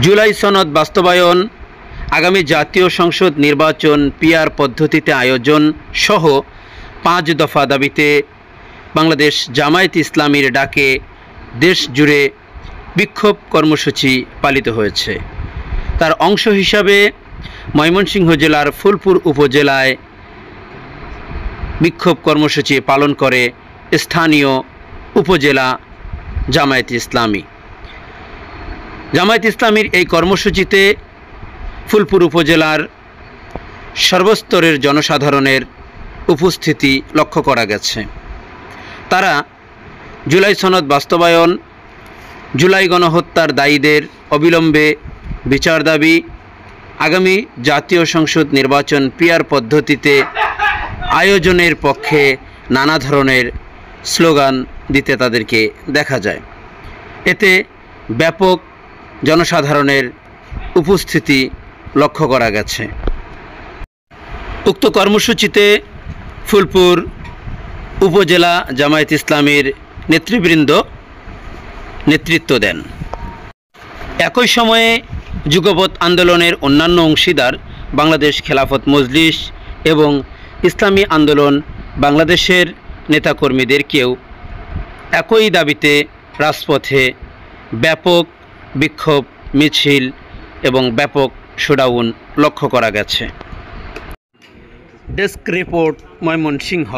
জুলাই সনদ বাস্তবায়ন, আগামী জাতীয় সংসদ নির্বাচন পিআর পদ্ধতিতে আয়োজন সহ 5 দফা দাবিতে বাংলাদেশ জামায়াতে ইসলামীর ডাকে দেশ জুড়ে বিক্ষোভ কর্মসূচি পালিত হয়েছে। তার অংশ হিসাবে ময়মনসিংহ জেলার ফুলপুর উপজেলায় বিক্ষোভ কর্মসূচি পালন করে স্থানীয় উপজেলা জামায়াতে ইসলামী। জামায়াতে ইসলামীর এই কর্মসূচিতে ফুলপুর উপজেলার সর্বস্তরের জনসাধারণের উপস্থিতি লক্ষ্য করা গেছে। তারা জুলাই সনদ বাস্তবায়ন, জুলাই গণহত্যার দায়ীদের অবিলম্বে বিচার দাবি, আগামী জাতীয় সংসদ নির্বাচন পিআর পদ্ধতিতে আয়োজনের পক্ষে নানা ধরনের স্লোগান দিতে তাদেরকে দেখা যায়। এতে ব্যাপক জনসাধারণের উপস্থিতি লক্ষ্য করা গেছে। উক্ত কর্মসূচিতে ফুলপুর উপজেলা জামায়াতে ইসলামীর নেতৃবৃন্দ নেতৃত্ব দেন। একই সময়ে যুগপৎ আন্দোলনের অন্যান্য অংশীদার বাংলাদেশ খেলাফত মজলিস এবং ইসলামী আন্দোলন বাংলাদেশের নেতাকর্মীদেরকেও একই দাবিতে রাজপথে ব্যাপক বিক্ষোভ মিছিল এবং ব্যাপক শোডাউন লক্ষ্য করা গেছে। Desk report, Mymensingh.